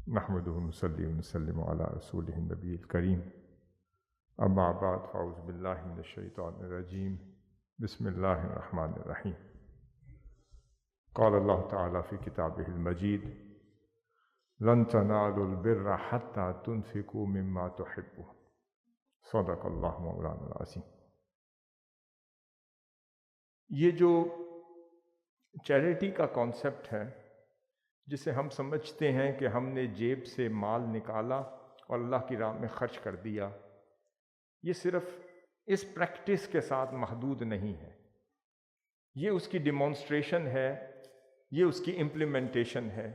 نحمده ونصلي ونسلم على رسوله النبي الكريم اما بعد فاعوذ بالله من الشيطان الرجيم بسم الله الرحمن الرحيم قال الله تعالى في كتابه المجيد لن تنالوا البر حتى تنفقوا مما تحبون صدق اللہ مولانا العظیم۔ یہ جو چیریٹی کا کانسیپٹ ہے جسے ہم سمجھتے ہیں کہ ہم نے جیب سے مال نکالا اور اللہ کی راہ میں خرچ کر دیا، یہ صرف اس پریکٹس کے ساتھ محدود نہیں ہے، یہ اس کی ڈیمانسٹریشن ہے، یہ اس کی امپلیمنٹیشن ہے،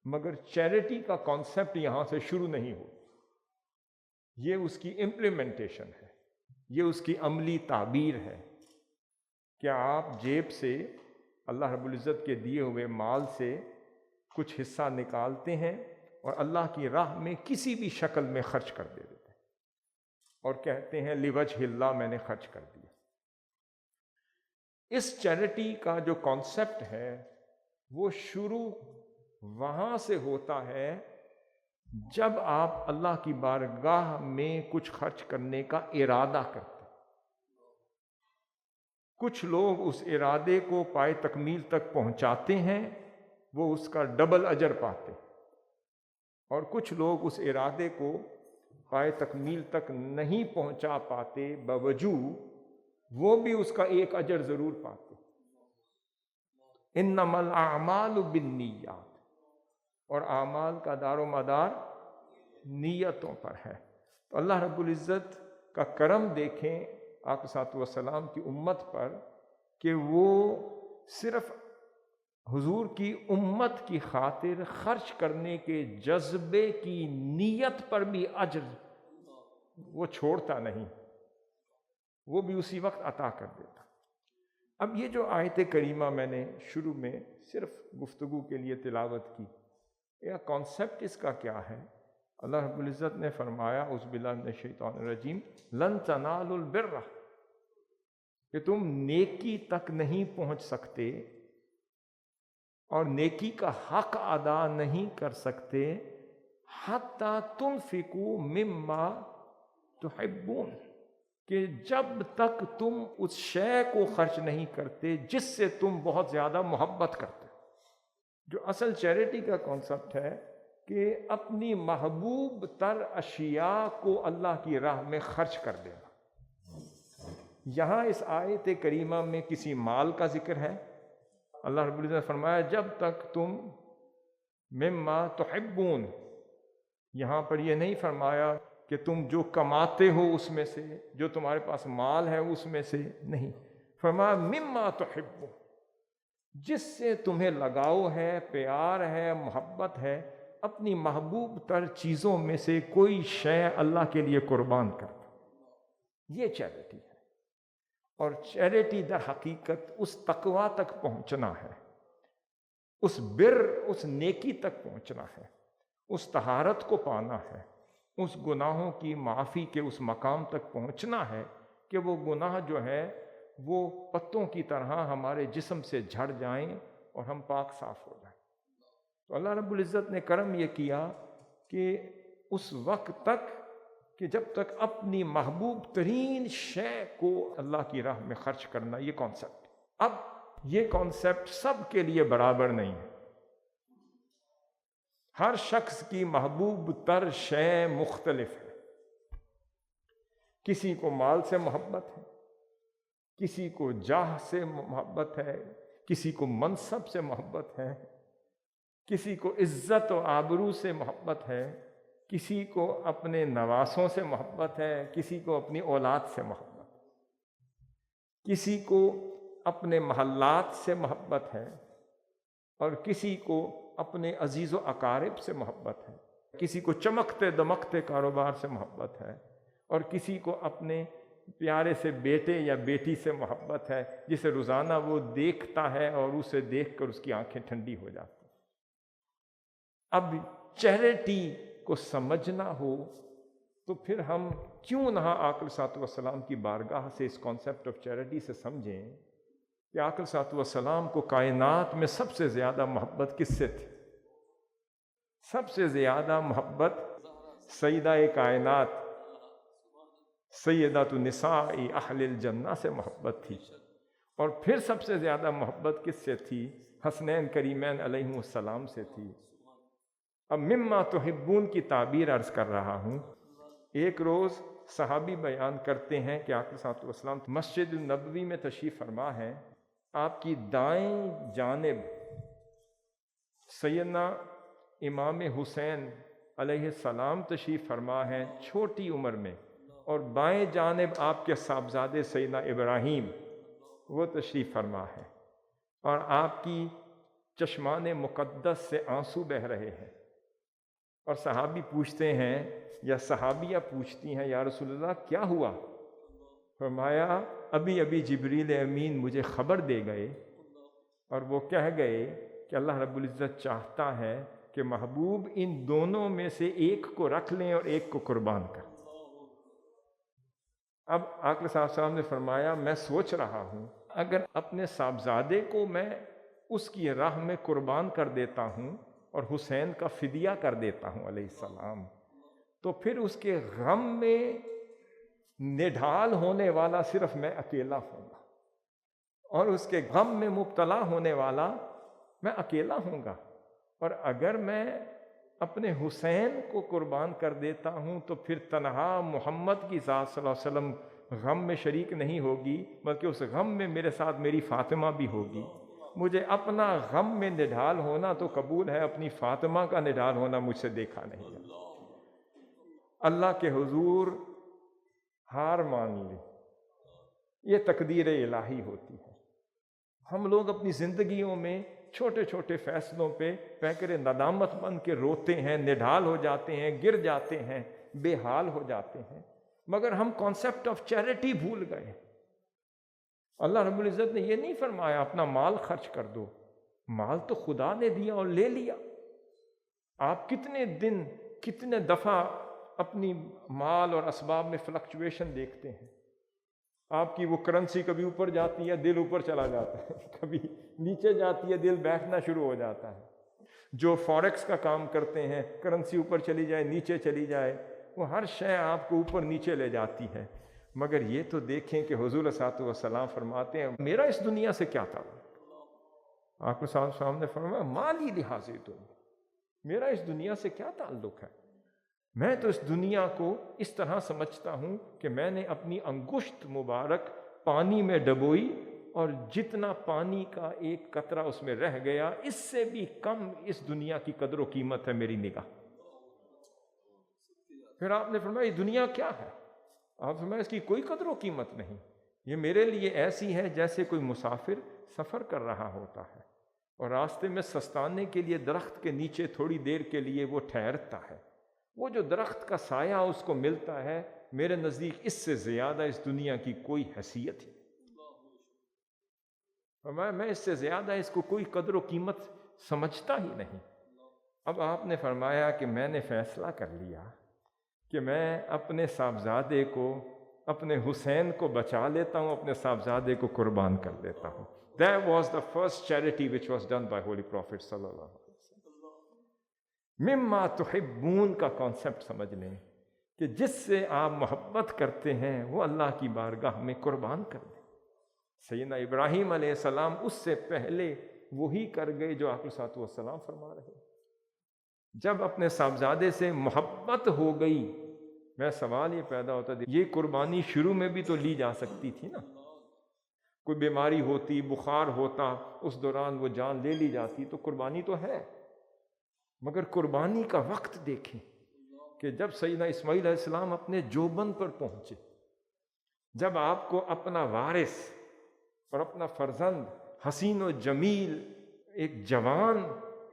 مگر چیریٹی کا کانسیپٹ یہاں سے شروع نہیں ہو، یہ اس کی امپلیمنٹیشن ہے، یہ اس کی عملی تعبیر ہے۔ کیا آپ جیب سے اللہ رب العزت کے دیے ہوئے مال سے کچھ حصہ نکالتے ہیں اور اللہ کی راہ میں کسی بھی شکل میں خرچ کر دیتے ہیں اور کہتے ہیں لوجہ اللہ میں نے خرچ کر دیا؟ اس چیریٹی کا جو کانسیپٹ ہے وہ شروع وہاں سے ہوتا ہے جب آپ اللہ کی بارگاہ میں کچھ خرچ کرنے کا ارادہ کرتے ہیں۔ کچھ لوگ اس ارادے کو پائے تکمیل تک پہنچاتے ہیں، وہ اس کا ڈبل اجر پاتے، اور کچھ لوگ اس ارادے کو پائے تکمیل تک نہیں پہنچا پاتے، باوجود وہ بھی اس کا ایک اجر ضرور پاتے۔ انما الاعمال بالنیات، اور اعمال کا دار و مدار نیتوں پر ہے۔ تو اللہ رب العزت کا کرم دیکھیں آقا صلی اللہ علیہ وسلم کی امت پر کہ وہ صرف حضور کی امت کی خاطر خرچ کرنے کے جذبے کی نیت پر بھی اجر وہ چھوڑتا نہیں، وہ بھی اسی وقت عطا کر دیتا۔ اب یہ جو آیت کریمہ میں نے شروع میں صرف گفتگو کے لیے تلاوت کی، یہ کانسیپٹ اس کا کیا ہے؟ اللہ رب العزت نے فرمایا اعوذ باللہ من الشیطان الرجیم لن تنالوا البر، کہ تم نیکی تک نہیں پہنچ سکتے اور نیکی کا حق ادا نہیں کر سکتے حتی تنفقوا مما تحبون، کہ جب تک تم اس شے کو خرچ نہیں کرتے جس سے تم بہت زیادہ محبت کرتے۔ جو اصل چیریٹی کا کانسیپٹ ہے کہ اپنی محبوب تر اشیاء کو اللہ کی راہ میں خرچ کر دینا۔ یہاں اس آیت کریمہ میں کسی مال کا ذکر ہے۔ اللہ رب العزت نے فرمایا جب تک تم مما تحبون، یہاں پر یہ نہیں فرمایا کہ تم جو کماتے ہو اس میں سے، جو تمہارے پاس مال ہے اس میں سے نہیں، فرمایا مما تحبون، جس سے تمہیں لگاؤ ہے، پیار ہے، محبت ہے، اپنی محبوب تر چیزوں میں سے کوئی شے اللہ کے لیے قربان کر دو۔ یہ چیریٹی ہے، اور چیریٹی در حقیقت اس تقوی تک پہنچنا ہے، اس بر، اس نیکی تک پہنچنا ہے، اس طہارت کو پانا ہے، اس گناہوں کی معافی کے اس مقام تک پہنچنا ہے کہ وہ گناہ جو ہے وہ پتوں کی طرح ہمارے جسم سے جھڑ جائیں اور ہم پاک صاف ہو جائیں۔ تو اللہ رب العزت نے کرم یہ کیا کہ اس وقت تک کہ جب تک اپنی محبوب ترین شے کو اللہ کی راہ میں خرچ کرنا، یہ کانسیپٹ۔ اب یہ کانسیپٹ سب کے لیے برابر نہیں ہے، ہر شخص کی محبوب تر شے مختلف ہے۔ کسی کو مال سے محبت ہے، کسی کو جاہ سے محبت ہے، کسی کو منصب سے محبت ہے، کسی کو عزت و آبرو سے محبت ہے، کسی کو اپنے نواسوں سے محبت ہے، کسی کو اپنی اولاد سے محبت، کسی کو اپنے محلات سے محبت ہے، اور کسی کو اپنے عزیز و اقارب سے محبت ہے، کسی کو چمکتے دمکتے کاروبار سے محبت ہے، اور کسی کو اپنے پیارے سے بیٹے یا بیٹی سے محبت ہے جسے روزانہ وہ دیکھتا ہے اور اسے دیکھ کر اس کی آنکھیں ٹھنڈی ہو جاتی۔ اب چیریٹی کو سمجھنا ہو تو پھر ہم کیوں نہ آقا صلی اللہ علیہ وسلم کی بارگاہ سے اس کانسیپٹ آف چیریٹی سے سمجھیں کہ آقا صلی اللہ علیہ وسلم کو کائنات میں سب سے زیادہ محبت کس سے تھی؟ سب سے زیادہ محبت سیدہ کائنات سیدۃ النساء اہل الجنہ سے محبت تھی، اور پھر سب سے زیادہ محبت کس سے تھی؟ حسنین کریمین علیہ السلام سے تھی۔ اب مما تحبون کی تعبیر عرض کر رہا ہوں۔ ایک روز صحابی بیان کرتے ہیں کہ آقا صلی اللہ علیہ وسلم مسجد النبوی میں تشریف فرما ہے، آپ کی دائیں جانب سیدنا امام حسین علیہ السلام تشریف فرما ہے چھوٹی عمر میں، اور بائیں جانب آپ کے صاحبزادے سیدنا ابراہیم وہ تشریف فرما ہے، اور آپ کی چشمان مقدس سے آنسو بہہ رہے ہیں۔ اور صحابی پوچھتے ہیں یا صحابیہ پوچھتی ہیں، یا رسول اللہ کیا ہوا؟ فرمایا ابھی ابھی جبریل امین مجھے خبر دے گئے، اور وہ کہہ گئے کہ اللہ رب العزت چاہتا ہے کہ محبوب ان دونوں میں سے ایک کو رکھ لیں اور ایک کو قربان کر۔ اب آقا صلی اللہ علیہ وسلم نے فرمایا میں سوچ رہا ہوں اگر اپنے صاحبزادے کو میں اس کی راہ میں قربان کر دیتا ہوں اور حسین کا فدیہ کر دیتا ہوں علیہ السلام، تو پھر اس کے غم میں نڈھال ہونے والا صرف میں اکیلا ہوں گا، اور اس کے غم میں مبتلا ہونے والا میں اکیلا ہوں گا۔ اور اگر میں اپنے حسین کو قربان کر دیتا ہوں تو پھر تنہا محمد کی ذات صلی اللہ علیہ وسلم غم میں شریک نہیں ہوگی، بلکہ اس غم میں میرے ساتھ میری فاطمہ بھی ہوگی۔ مجھے اپنا غم میں نڈھال ہونا تو قبول ہے، اپنی فاطمہ کا نڈھال ہونا مجھ سے دیکھا نہیں جاتا۔ اللہ کے حضور ہار مان لی، یہ تقدیر الہی ہوتی ہے۔ ہم لوگ اپنی زندگیوں میں چھوٹے چھوٹے فیصلوں پہ پیکر ندامت بن کے روتے ہیں، نڈھال ہو جاتے ہیں، گر جاتے ہیں، بے حال ہو جاتے ہیں، مگر ہم کانسیپٹ آف چیریٹی بھول گئے۔ اللہ رب العزت نے یہ نہیں فرمایا اپنا مال خرچ کر دو، مال تو خدا نے دیا اور لے لیا۔ آپ کتنے دن کتنے دفعہ اپنی مال اور اسباب میں فلکچویشن دیکھتے ہیں؟ آپ کی وہ کرنسی کبھی اوپر جاتی ہے دل اوپر چلا جاتا ہے، کبھی نیچے جاتی ہے دل بیٹھنا شروع ہو جاتا ہے۔ جو فوریکس کا کام کرتے ہیں، کرنسی اوپر چلی جائے نیچے چلی جائے، وہ ہر شے آپ کو اوپر نیچے لے جاتی ہے۔ مگر یہ تو دیکھیں کہ حضور صلی اللہ علیہ وسلم فرماتے ہیں میرا اس دنیا سے کیا تعلق؟ آپ صلی اللہ علیہ وسلم نے فرمایا مالی لحاظ میرا اس دنیا سے کیا تعلق ہے؟ میں تو اس دنیا کو اس طرح سمجھتا ہوں کہ میں نے اپنی انگشت مبارک پانی میں ڈبوئی، اور جتنا پانی کا ایک قطرہ اس میں رہ گیا اس سے بھی کم اس دنیا کی قدر و قیمت ہے میری نگاہ۔ پھر آپ نے فرمایا یہ دنیا کیا ہے؟ آپ فرمایا اس کی کوئی قدر و قیمت نہیں، یہ میرے لیے ایسی ہے جیسے کوئی مسافر سفر کر رہا ہوتا ہے اور راستے میں سستانے کے لیے درخت کے نیچے تھوڑی دیر کے لیے وہ ٹھہرتا ہے، وہ جو درخت کا سایہ اس کو ملتا ہے میرے نزدیک اس سے زیادہ اس دنیا کی کوئی حیثیت ہی، میں اس سے زیادہ اس کو کوئی قدر و قیمت سمجھتا ہی نہیں۔ اب آپ نے فرمایا کہ میں نے فیصلہ کر لیا کہ میں اپنے صاحبزادے کو، اپنے حسین کو بچا لیتا ہوں، اپنے صاحبزادے کو قربان کر دیتا ہوں۔ That was the first charity which was done by Holy Prophet صلی اللہ علیہ وسلم۔ مما تحبون کا کانسیپٹ سمجھ لیں کہ جس سے آپ محبت کرتے ہیں وہ اللہ کی بارگاہ میں قربان کر دیں۔ سیدنا ابراہیم علیہ السلام اس سے پہلے وہی کر گئے جو آپ صلی اللہ علیہ وسلم فرما رہے۔ جب اپنے صاحبزادے سے محبت ہو گئی، میں سوال یہ پیدا ہوتا ہے یہ قربانی شروع میں بھی تو لی جا سکتی تھی نا، کوئی بیماری ہوتی، بخار ہوتا، اس دوران وہ جان لے لی جاتی، تو قربانی تو ہے، مگر قربانی کا وقت دیکھیں کہ جب سیدنا اسماعیل علیہ السلام اپنے جوبن پر پہنچے، جب آپ کو اپنا وارث اور اپنا فرزند حسین و جمیل ایک جوان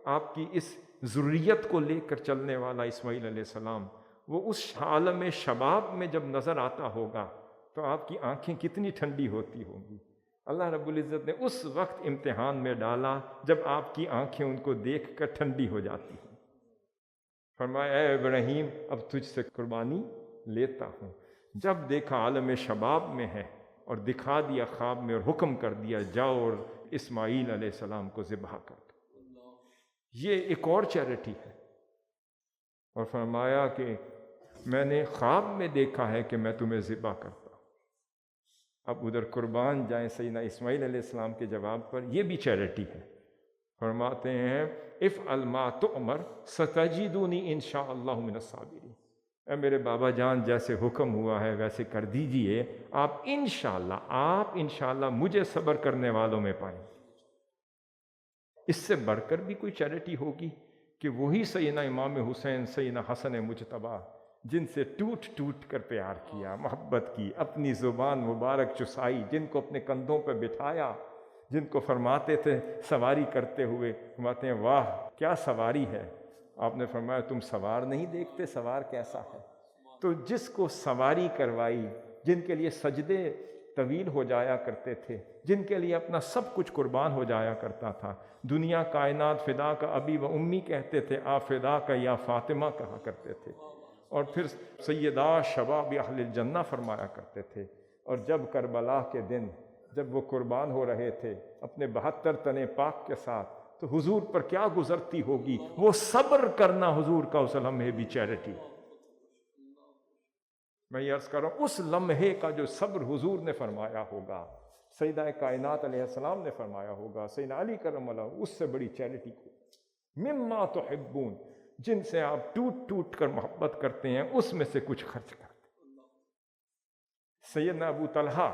آپ کی اس ذریت کو لے کر چلنے والا اسماعیل علیہ السلام وہ اس عالم شباب میں جب نظر آتا ہوگا تو آپ کی آنکھیں کتنی ٹھنڈی ہوتی ہوں گی۔ اللہ رب العزت نے اس وقت امتحان میں ڈالا جب آپ کی آنکھیں ان کو دیکھ کر ٹھنڈی ہو جاتی ہیں۔ فرمایا اے ابراہیم اب تجھ سے قربانی لیتا ہوں۔ جب دیکھا عالم شباب میں ہے اور دکھا دیا خواب میں اور حکم کر دیا جاؤ اور اسماعیل علیہ السلام کو ذبح کر دو۔ یہ ایک اور چیریٹی ہے اور فرمایا کہ میں نے خواب میں دیکھا ہے کہ میں تمہیں ذبح کرتا ہوں۔ اب ادھر قربان جائیں سیدنا اسماعیل علیہ السلام کے جواب پر، یہ بھی چیریٹی ہے۔ فرماتے ہیں افعل ما تؤمر ستجدونی ان شاء اللہ من الصابرین، اے میرے بابا جان جیسے حکم ہوا ہے ویسے کر دیجئے، آپ انشاءاللہ مجھے صبر کرنے والوں میں پائیں۔ اس سے بڑھ کر بھی کوئی چیریٹی ہوگی کہ وہی سیدنا امام حسین، سیدنا حسن مجتبیٰ، جن سے ٹوٹ ٹوٹ کر پیار کیا، محبت کی، اپنی زبان مبارک چسائی، جن کو اپنے کندھوں پہ بٹھایا، جن کو فرماتے تھے سواری کرتے ہوئے، فرماتے ہیں واہ کیا سواری ہے، آپ نے فرمایا تم سوار نہیں دیکھتے سوار کیسا ہے۔ تو جس کو سواری کروائی، جن کے لیے سجدے طویل ہو جایا کرتے تھے، جن کے لیے اپنا سب کچھ قربان ہو جایا کرتا تھا، دنیا کائنات فدا کا ابی و امی کہتے تھے، آپ فدا کا یا فاطمہ کہا کرتے تھے، اور پھر سیدہ شباب اہل الجنہ فرمایا کرتے تھے۔ اور جب کربلا کے دن جب وہ قربان ہو رہے تھے اپنے 72 تنے پاک کے ساتھ، تو حضور پر کیا گزرتی ہوگی، وہ صبر کرنا حضور کا اس لمحے بھی چیریٹی۔ میں یہ عرض کر رہا ہوں اس لمحے کا جو صبر حضور نے فرمایا ہوگا، سیدہ کائنات علیہ السلام نے فرمایا ہوگا، سیدنا علی کرم اللہ، اس سے بڑی چیریٹی کو مما تحبون، جن سے آپ ٹوٹ ٹوٹ کر محبت کرتے ہیں اس میں سے کچھ خرچ کرتے۔ سیدنا ابو طلحہ،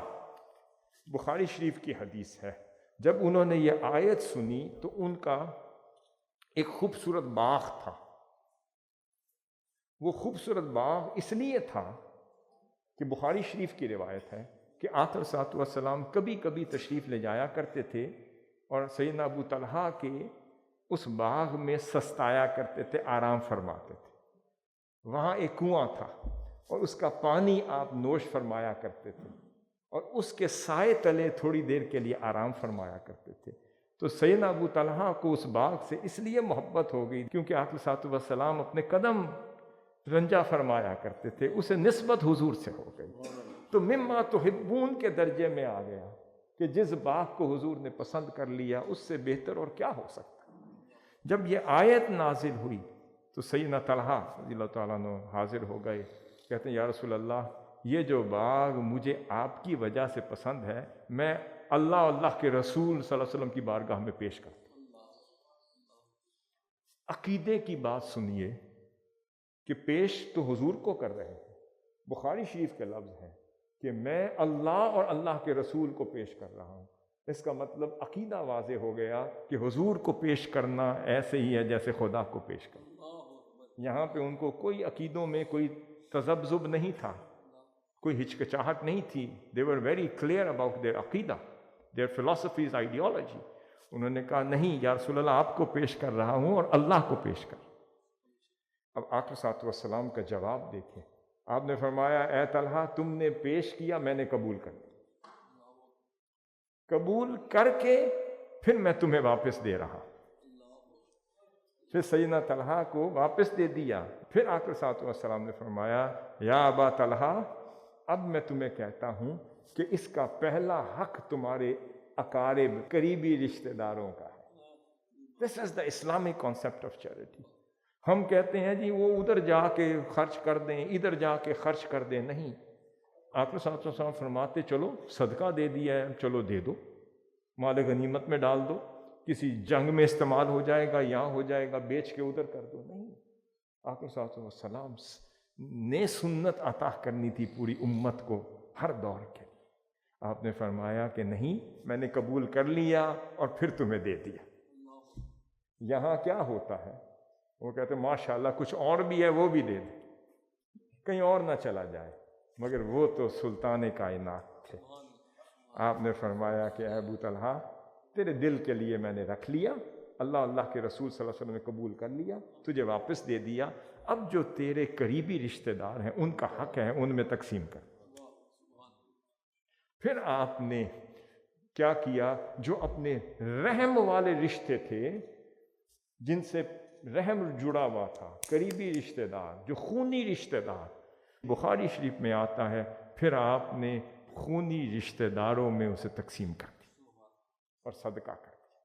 بخاری شریف کی حدیث ہے، جب انہوں نے یہ آیت سنی تو ان کا ایک خوبصورت باغ تھا۔ وہ خوبصورت باغ اس لیے تھا کہ بخاری شریف کی روایت ہے کہ آقا صلی اللہ علیہ وسلم کبھی کبھی تشریف لے جایا کرتے تھے اور سیدنا ابو طلحہ کے اس باغ میں سستایا کرتے تھے، آرام فرماتے تھے۔ وہاں ایک کنواں تھا اور اس کا پانی آپ نوش فرمایا کرتے تھے اور اس کے سائے تلے تھوڑی دیر کے لیے آرام فرمایا کرتے تھے۔ تو سیدنا ابو طلحہ کو اس باغ سے اس لیے محبت ہو گئی کیونکہ آقا صلی اللہ علیہ وسلم اپنے قدم رنجا فرمایا کرتے تھے، اسے نسبت حضور سے ہو گئی، تو مما تحبون کے درجے میں آ گیا کہ جس باغ کو حضور نے پسند کر لیا اس سے بہتر اور کیا ہو سکتا۔ جب یہ آیت نازل ہوئی تو سیدنا طلحہ رضی اللہ تعالیٰ عنہ حاضر ہو گئے، کہتے ہیں یا رسول اللہ یہ جو باغ مجھے آپ کی وجہ سے پسند ہے، میں اللہ کے رسول صلی اللہ علیہ وسلم کی بارگاہ میں پیش کرتا ہوں۔ عقیدے کی بات سنیے کہ پیش تو حضور کو کر رہے ہیں، بخاری شریف کے لفظ ہیں کہ میں اللہ اور اللہ کے رسول کو پیش کر رہا ہوں۔ اس کا مطلب عقیدہ واضح ہو گیا کہ حضور کو پیش کرنا ایسے ہی ہے جیسے خدا کو پیش کرنا۔ یہاں پہ ان کو کوئی عقیدوں میں کوئی تذبذب نہیں تھا، کوئی ہچکچاہٹ نہیں تھی۔ they were very clear about their عقیدہ، their philosophies, ideology۔ انہوں نے کہا نہیں یا رسول اللہ آپ کو پیش کر رہا ہوں اور اللہ کو پیش کر۔ اب آقا صلی اللہ علیہ وسلم کا جواب دیکھیں، آپ نے فرمایا اے طلحہ تم نے پیش کیا، میں نے قبول کر لیا، قبول کر کے پھر میں تمہیں واپس دے رہا۔ پھر سیدنا طلحہ کو واپس دے دیا۔ پھر آقا صلی اللہ علیہ وسلم نے فرمایا یا ابا طلحہ اب میں تمہیں کہتا ہوں کہ اس کا پہلا حق تمہارے اقارب قریبی رشتہ داروں کا ہے۔ This is the Islamic concept of charity۔ ہم کہتے ہیں جی وہ ادھر جا کے خرچ کر دیں، ادھر جا کے خرچ کر دیں، نہیں۔ آپ صلی اللہ علیہ وسلم فرماتے چلو صدقہ دے دیا ہے، چلو دے دو، مال غنیمت میں ڈال دو، کسی جنگ میں استعمال ہو جائے گا، یہاں ہو جائے گا، بیچ کے ادھر کر دو، نہیں۔ آقا صلی اللہ علیہ وسلم نے سنت عطا کرنی تھی پوری امت کو ہر دور کے۔ آپ نے فرمایا کہ نہیں میں نے قبول کر لیا اور پھر تمہیں دے دیا۔ یہاں کیا ہوتا ہے، وہ کہتے ہیں ماشاءاللہ کچھ اور بھی ہے وہ بھی دے دے، کہیں اور نہ چلا جائے، مگر وہ تو سلطان کائنات تھے۔ آپ نے فرمایا کہ اے ابو طلحہ تیرے دل کے لیے میں نے رکھ لیا، اللہ کے رسول صلی اللہ علیہ وسلم نے قبول کر لیا، تجھے واپس دے دیا، اب جو تیرے قریبی رشتہ دار ہیں ان کا حق ہے ان میں تقسیم کر۔ پھر آپ نے کیا کیا، جو اپنے رحم والے رشتے تھے، جن سے رحم جڑا ہوا تھا، قریبی رشتہ دار، جو خونی رشتہ دار، بخاری شریف میں آتا ہے پھر آپ نے خونی رشتہ داروں میں اسے تقسیم کر دی اور صدقہ کر دیا۔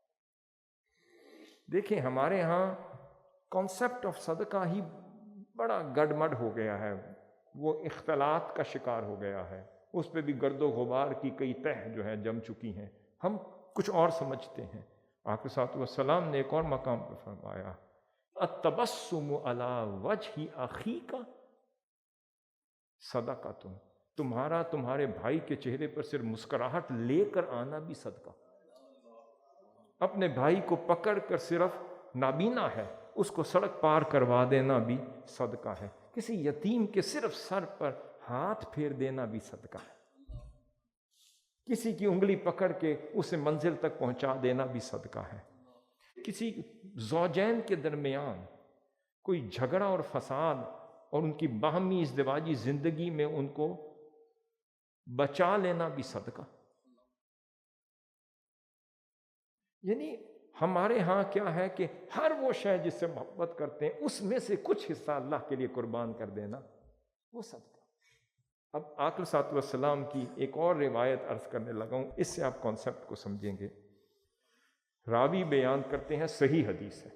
دیکھیں ہمارے ہاں کانسیپٹ آف صدقہ ہی بڑا گڈمڈ ہو گیا ہے، وہ اختلاط کا شکار ہو گیا ہے، اس پہ بھی گرد و غبار کی کئی تہ جو ہے جم چکی ہیں، ہم کچھ اور سمجھتے ہیں۔ آقا صلی اللہ علیہ وسلم نے ایک اور مقام پہ فرمایا التبسم علی وجہ اخیک صدقۃ، تمہارا تمہارے بھائی کے چہرے پر صرف مسکراہٹ لے کر آنا بھی صدقہ، اپنے بھائی کو پکڑ کر صرف نابینا ہے اس کو سڑک پار کروا دینا بھی صدقہ ہے، کسی یتیم کے صرف سر پر ہاتھ پھیر دینا بھی صدقہ ہے، کسی کی انگلی پکڑ کے اسے منزل تک پہنچا دینا بھی صدقہ ہے، کسی زوجین کے درمیان کوئی جھگڑا اور فساد اور ان کی باہمی ازدواجی زندگی میں ان کو بچا لینا بھی صدقہ۔ یعنی ہمارے ہاں کیا ہے کہ ہر وہ شے جس سے محبت کرتے ہیں اس میں سے کچھ حصہ اللہ کے لیے قربان کر دینا وہ صدقہ۔ اب آقا صلی اللہ علیہ وسلم کی ایک اور روایت عرض کرنے لگا ہوں، اس سے آپ کانسیپٹ کو سمجھیں گے۔ راوی بیان کرتے ہیں، صحیح حدیث ہے،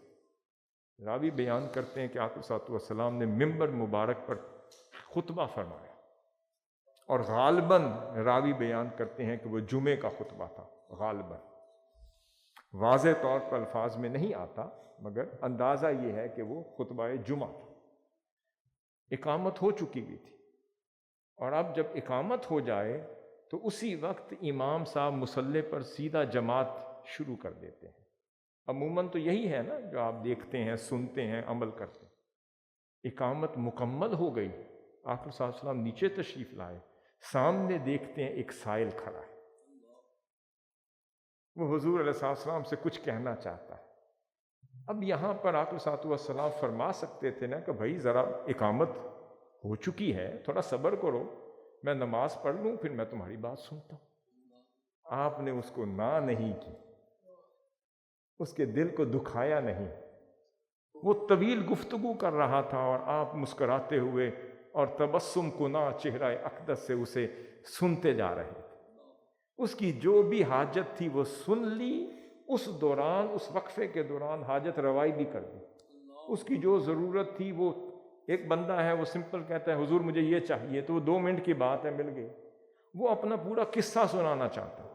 راوی بیان کرتے ہیں کہ آقا صلی اللہ علیہ وسلم نے ممبر مبارک پر خطبہ فرمایا، اور غالباً راوی بیان کرتے ہیں کہ وہ جمعے کا خطبہ تھا، غالباً واضح طور پر الفاظ میں نہیں آتا مگر اندازہ یہ ہے کہ وہ خطبہ جمعہ تھا۔ اقامت ہو چکی ہوئی تھی، اور اب جب اقامت ہو جائے تو اسی وقت امام صاحب مصلی پر سیدھا جماعت شروع کر دیتے ہیں۔ عموماً تو یہی ہے نا جو آپ دیکھتے ہیں، سنتے ہیں، عمل کرتے ہیں۔ اقامت مکمل ہو گئی، آقا صلی اللہ علیہ وسلم نیچے تشریف لائے، سامنے دیکھتے ہیں ایک سائل کھڑا ہے، وہ حضور علیہ السلام سے کچھ کہنا چاہتا ہے۔ اب یہاں پر آقا صلی اللہ علیہ وسلم فرما سکتے تھے نا کہ بھائی ذرا اقامت ہو چکی ہے، تھوڑا صبر کرو، میں نماز پڑھ لوں پھر میں تمہاری بات سنتا ہوں۔ آپ نے اس کو نہ نہیں کی، اس کے دل کو دکھایا نہیں، وہ طویل گفتگو کر رہا تھا اور آپ مسکراتے ہوئے اور تبسم کنا چہرہ اقدس سے اسے سنتے جا رہے تھے۔ اس کی جو بھی حاجت تھی وہ سن لی، اس دوران، اس وقفے کے دوران حاجت روائی بھی کر دی۔ اس کی جو ضرورت تھی، وہ ایک بندہ ہے وہ سمپل کہتا ہے حضور مجھے یہ چاہیے، تو وہ 2 منٹ کی بات ہے، مل گئی۔ وہ اپنا پورا قصہ سنانا چاہتا تھا۔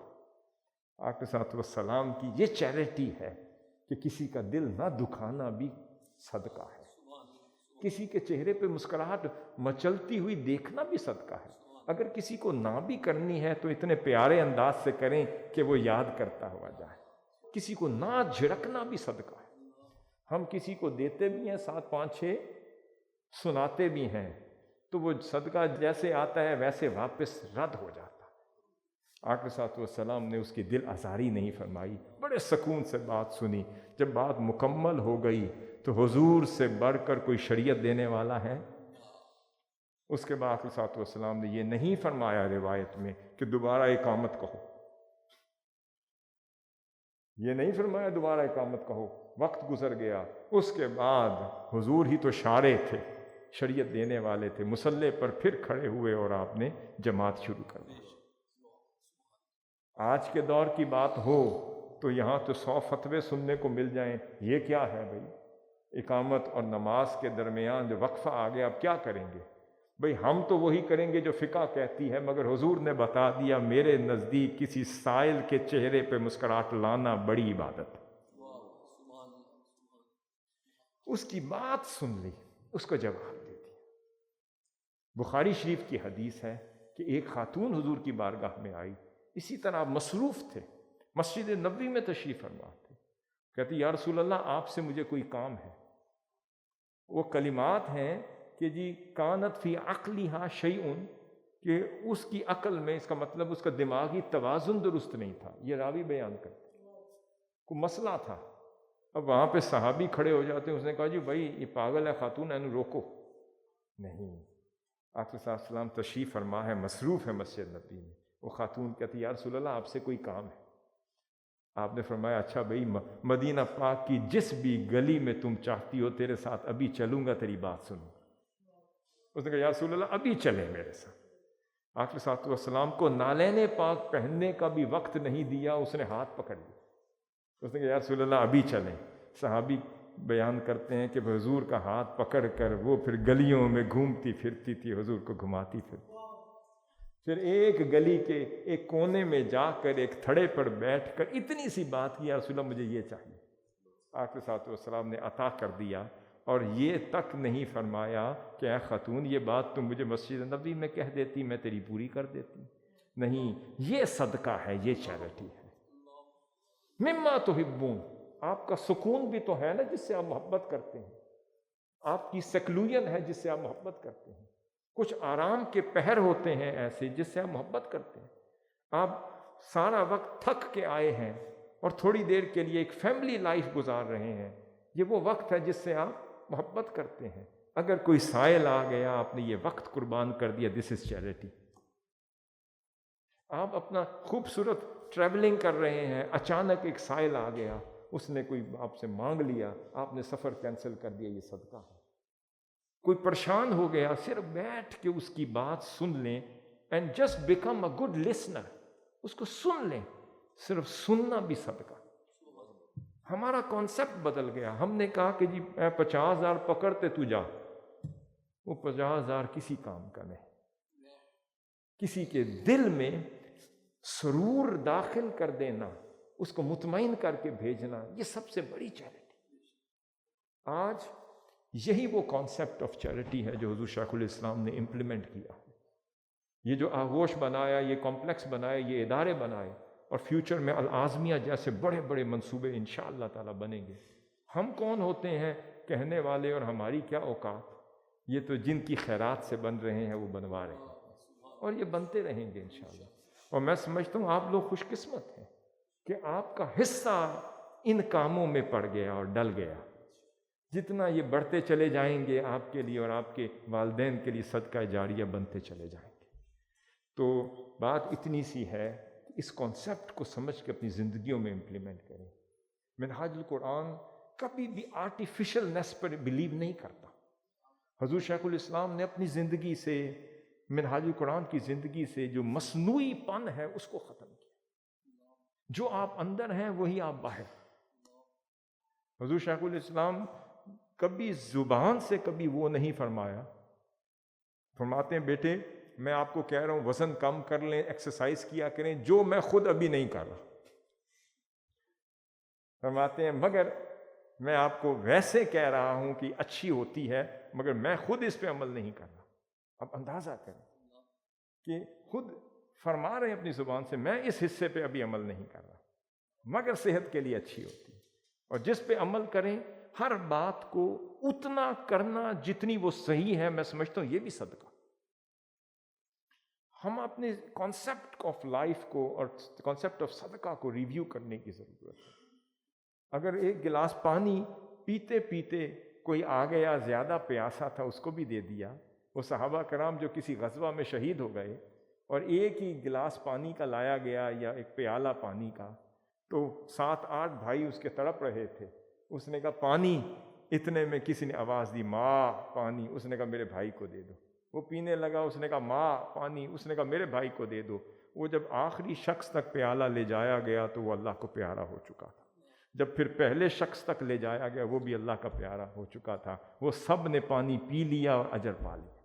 آقا صلی اللہ علیہ وسلم کی یہ چیریٹی ہے کہ کسی کا دل نہ دکھانا بھی صدقہ ہے، کسی کے چہرے پہ مسکراہٹ مچلتی ہوئی دیکھنا بھی صدقہ ہے۔ اگر کسی کو نہ بھی کرنی ہے تو اتنے پیارے انداز سے کریں کہ وہ یاد کرتا ہوا جائے۔ کسی کو نہ جھڑکنا بھی صدقہ ہے۔ ہم کسی کو دیتے بھی ہیں 7 5 6 سناتے بھی ہیں، تو وہ صدقہ جیسے آتا ہے ویسے واپس رد ہو جاتا ہے۔ آقا صلی اللہ علیہ وسلم نے اس کی دل آزاری نہیں فرمائی، بڑے سکون سے بات سنی۔ جب بات مکمل ہو گئی تو حضور سے بڑھ کر کوئی شریعت دینے والا ہے؟ اس کے بعد آقا صلی اللہ علیہ وسلم نے یہ نہیں فرمایا روایت میں کہ دوبارہ اقامت کہو، یہ نہیں فرمایا دوبارہ اقامت کہو، وقت گزر گیا۔ اس کے بعد حضور ہی تو شارع تھے، شریعت دینے والے تھے، مصلی پر پھر کھڑے ہوئے اور آپ نے جماعت شروع کر دی۔ آج کے دور کی بات ہو تو یہاں تو 100 فتوے سننے کو مل جائیں، یہ کیا ہے بھائی، اقامت اور نماز کے درمیان جو وقفہ آ گیا اب کیا کریں گے؟ بھئی ہم تو وہی کریں گے جو فقہ کہتی ہے، مگر حضور نے بتا دیا میرے نزدیک کسی سائل کے چہرے پہ مسکراہٹ لانا بڑی عبادت۔ اس کی بات سن لی، اس کو جواب دے دیا۔ بخاری شریف کی حدیث ہے کہ ایک خاتون حضور کی بارگاہ میں آئی، اسی طرح مصروف تھے، مسجد نبوی میں تشریف فرما تھے، کہتی یا رسول اللہ آپ سے مجھے کوئی کام ہے۔ وہ کلمات ہیں کہ جی کانت فی عقلہا شیئن، کہ اس کی عقل میں، اس کا مطلب اس کا دماغی توازن درست نہیں تھا، یہ راوی بیان کرتے، کوئی مسئلہ تھا۔ اب وہاں پہ صحابی کھڑے ہو جاتے ہیں، اس نے کہا جی بھائی یہ پاگل ہے خاتون، اینو روکو۔ نہیں، آقا صلی اللہ علیہ وسلم تشریف فرما ہے، مصروف ہے مسجد نبی میں۔ وہ خاتون کہتی یا رسول اللہ آپ سے کوئی کام ہے۔ آپ نے فرمایا اچھا بھائی، مدینہ پاک کی جس بھی گلی میں تم چاہتی ہو تیرے ساتھ ابھی چلوں گا، تیری بات سنوں۔ اس نے کہا یا رسول اللہ ابھی چلیں میرے ساتھ۔ آقا صلی اللہ علیہ وسلم کو نالین پاک پہننے کا بھی وقت نہیں دیا، اس نے ہاتھ پکڑ لیا۔ اس نے کہا یا رسول اللہ ابھی چلیں۔ صحابی بیان کرتے ہیں کہ حضور کا ہاتھ پکڑ کر وہ پھر گلیوں میں گھومتی پھرتی تھی، حضور کو گھماتی پھرتی، پھر ایک گلی کے ایک کونے میں جا کر ایک تھڑے پر بیٹھ کر اتنی سی بات کی، یا رسول اللہ مجھے یہ چاہیے، آقا صلی اللہ علیہ وسلم نے عطا کر دیا، اور یہ تک نہیں فرمایا کہ اے خاتون یہ بات تم مجھے مسجد نبوی میں کہہ دیتی میں تیری پوری کر دیتی، نہیں، یہ صدقہ ہے، یہ چیریٹی ہے۔ مما تحبون، آپ کا سکون بھی تو ہے نا جس سے آپ محبت کرتے ہیں، آپ کی سیکلوین ہے جس سے آپ محبت کرتے ہیں، کچھ آرام کے پہر ہوتے ہیں ایسے جس سے آپ محبت کرتے ہیں، آپ سارا وقت تھک کے آئے ہیں اور تھوڑی دیر کے لیے ایک فیملی لائف گزار رہے ہیں، یہ وہ وقت ہے جس سے آپ محبت کرتے ہیں۔ اگر کوئی سائل آ گیا، آپ نے یہ وقت قربان کر دیا، دس از چیریٹی۔ آپ اپنا خوبصورت ٹریولنگ کر رہے ہیں، اچانک ایک سائل آ گیا، اس نے کوئی آپ سے مانگ لیا، آپ نے سفر کینسل کر دیا، یہ صدقہ ہے۔ کوئی پریشان ہو گیا، صرف بیٹھ کے اس کی بات سن لیں، and just become a good listener, اس کو سن لیں، صرف سننا بھی صدقہ۔ ہمارا کانسیپٹ بدل گیا، ہم نے کہا کہ جی 50,000 پکڑتے تو جا، وہ 50,000 کسی کام کا نہیں۔ کسی کے دل میں سرور داخل کر دینا، اس کو مطمئن کر کے بھیجنا، یہ سب سے بڑی چیریٹی۔ آج یہی وہ کانسیپٹ آف چیریٹی ہے جو حضور شیخ الاسلام نے امپلیمنٹ کیا، یہ جو آغوش بنایا، یہ کمپلیکس بنائے، یہ ادارے بنائے، اور فیوچر میں العازمیہ جیسے بڑے بڑے منصوبے انشاءاللہ تعالی بنیں گے۔ ہم کون ہوتے ہیں کہنے والے، اور ہماری کیا اوقات، یہ تو جن کی خیرات سے بن رہے ہیں وہ بنوا رہے ہیں، اور یہ بنتے رہیں گے انشاءاللہ۔ اور میں سمجھتا ہوں آپ لوگ خوش قسمت ہیں کہ آپ کا حصہ ان کاموں میں پڑ گیا اور ڈل گیا۔ جتنا یہ بڑھتے چلے جائیں گے آپ کے لیے اور آپ کے والدین کے لیے صدقہ جاریہ بنتے چلے جائیں گے۔ تو بات اتنی سی ہے کہ اس کانسیپٹ کو سمجھ کے اپنی زندگیوں میں امپلیمنٹ کریں۔ منہاج القرآن کبھی بھی آرٹیفیشلنس پر بلیو نہیں کرتا۔ حضور شیخ الاسلام نے اپنی زندگی سے، منہاج القرآن کی زندگی سے جو مصنوعی پن ہے اس کو ختم کیا۔ جو آپ اندر ہیں وہی آپ باہر۔ حضور شیخ الاسلام کبھی زبان سے کبھی وہ نہیں فرمایا، فرماتے ہیں بیٹے میں آپ کو کہہ رہا ہوں وزن کم کر لیں، ایکسرسائز کیا کریں، جو میں خود ابھی نہیں کر رہا۔ فرماتے ہیں مگر میں آپ کو ویسے کہہ رہا ہوں کہ اچھی ہوتی ہے، مگر میں خود اس پہ عمل نہیں کر رہا۔ اب اندازہ کریں کہ خود فرما رہے ہیں اپنی زبان سے میں اس حصے پہ ابھی عمل نہیں کر رہا، مگر صحت کے لیے اچھی ہوتی ہے۔ اور جس پہ عمل کریں، ہر بات کو اتنا کرنا جتنی وہ صحیح ہے، میں سمجھتا ہوں یہ بھی صدقہ۔ ہم اپنے کانسیپٹ آف لائف کو اور کانسیپٹ آف صدقہ کو ریویو کرنے کی ضرورت ہے۔ اگر ایک گلاس پانی پیتے پیتے کوئی آ گیا زیادہ پیاسا تھا، اس کو بھی دے دیا۔ وہ صحابہ کرام جو کسی غزوہ میں شہید ہو گئے اور ایک ہی گلاس پانی کا لایا گیا یا ایک پیالہ پانی کا، تو 7-8 بھائی اس کے تڑپ رہے تھے۔ اس نے کہا پانی، اتنے میں کسی نے آواز دی ماں پانی، اس نے کہا میرے بھائی کو دے دو۔ وہ پینے لگا، اس نے کہا ماں پانی، اس نے کہا میرے بھائی کو دے دو۔ وہ جب آخری شخص تک پیالہ لے جایا گیا تو وہ اللہ کو پیارا ہو چکا تھا۔ جب پھر پہلے شخص تک لے جایا گیا وہ بھی اللہ کا پیارا ہو چکا تھا۔ وہ سب نے پانی پی لیا اور اجر پا لیا۔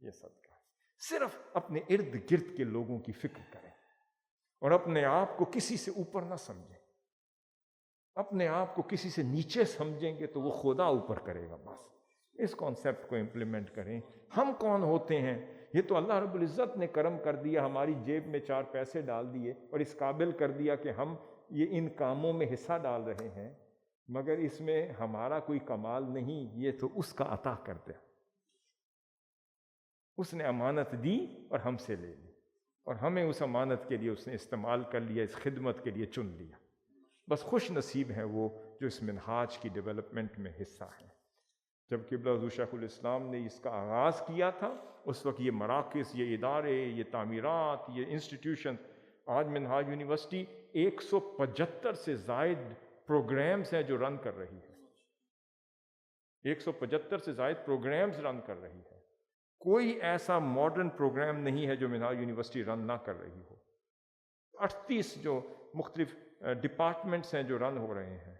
یہ صدقہ ہے۔ صرف اپنے ارد گرد کے لوگوں کی فکر کریں اور اپنے آپ کو کسی سے اوپر نہ سمجھیں۔ اپنے آپ کو کسی سے نیچے سمجھیں گے تو وہ خدا اوپر کرے گا۔ بس اس کانسیپٹ کو امپلیمنٹ کریں۔ ہم کون ہوتے ہیں؟ یہ تو اللہ رب العزت نے کرم کر دیا، ہماری جیب میں 4 پیسے ڈال دیے اور اس قابل کر دیا کہ ہم یہ ان کاموں میں حصہ ڈال رہے ہیں، مگر اس میں ہمارا کوئی کمال نہیں، یہ تو اس کا عطا کرتے ہیں۔ اس نے امانت دی اور ہم سے لے لی، اور ہمیں اس امانت کے لیے اس نے استعمال کر لیا، اس خدمت کے لیے چن لیا۔ بس خوش نصیب ہیں وہ جو اس منہاج کی ڈیولپمنٹ میں حصہ ہیں۔ جب قبلہ حضور شیخ الاسلام نے اس کا آغاز کیا تھا، اس وقت یہ مراکز، یہ ادارے، یہ تعمیرات، یہ انسٹیٹیوشن، آج منہاج یونیورسٹی 175 سے زائد پروگرامز ہیں جو رن کر رہی ہے۔ 175 سے زائد پروگرامز رن کر رہی ہے۔ کوئی ایسا ماڈرن پروگرام نہیں ہے جو منہاج یونیورسٹی رن نہ کر رہی ہو۔ 38 جو مختلف ڈپارٹمنٹس ہیں جو رن ہو رہے ہیں،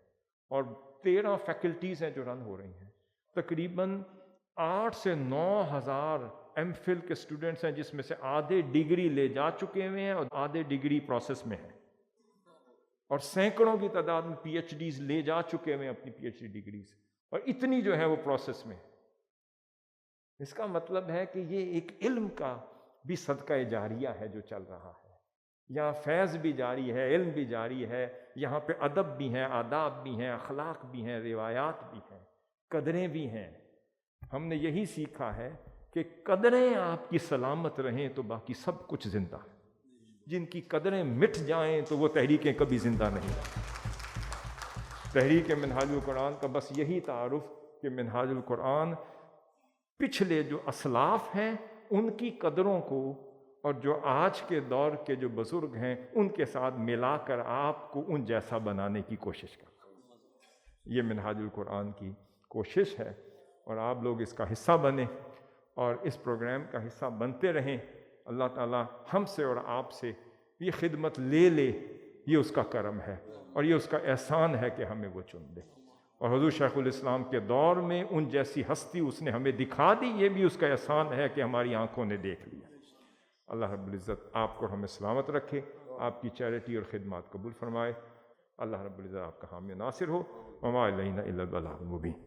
اور 13 فیکلٹیز ہیں جو رن ہو رہی ہیں. تقریباً 8 سے 9 ہزار ایم فل کے اسٹوڈنٹس ہیں، جس میں سے آدھے ڈگری لے جا چکے ہوئے ہیں اور آدھے ڈگری پروسیس میں ہیں، اور سینکڑوں کی تعداد میں پی ایچ ڈیز لے جا چکے ہوئے ہیں اپنی پی ایچ ڈی ڈگریز، اور اتنی جو ہے وہ پروسیس میں. اس کا مطلب ہے کہ یہ ایک علم کا بھی صدقہ جاریہ ہے جو چل رہا ہے. یہاں فیض بھی جاری ہے، علم بھی جاری ہے، یہاں پہ ادب بھی ہیں، آداب بھی ہیں، اخلاق بھی ہیں، روایات بھی ہیں، قدریں بھی ہیں. ہم نے یہی سیکھا ہے کہ قدریں آپ کی سلامت رہیں تو باقی سب کچھ زندہ ہے. جن کی قدریں مٹ جائیں تو وہ تحریکیں کبھی زندہ نہیں. تحریک منہاج القرآن کا بس یہی تعارف کہ منہاج القرآن پچھلے جو اسلاف ہیں ان کی قدروں کو اور جو آج کے دور کے جو بزرگ ہیں ان کے ساتھ ملا کر آپ کو ان جیسا بنانے کی کوشش کرتا ہے. یہ منہاج القرآن کی کوشش ہے، اور آپ لوگ اس کا حصہ بنیں اور اس پروگرام کا حصہ بنتے رہیں. اللہ تعالیٰ ہم سے اور آپ سے یہ خدمت لے لے، یہ اس کا کرم ہے اور یہ اس کا احسان ہے کہ ہمیں وہ چن دے. اور حضور شیخ الاسلام کے دور میں ان جیسی ہستی اس نے ہمیں دکھا دی، یہ بھی اس کا احسان ہے کہ ہماری آنکھوں نے دیکھ لیا. اللہ رب العزت آپ کو ہمیں سلامت رکھے، آپ کی چیریٹی اور خدمات قبول فرمائے. اللہ رب العزت آپ کا حامی ناصر ہو. وما علینا الا البلاغ المبین.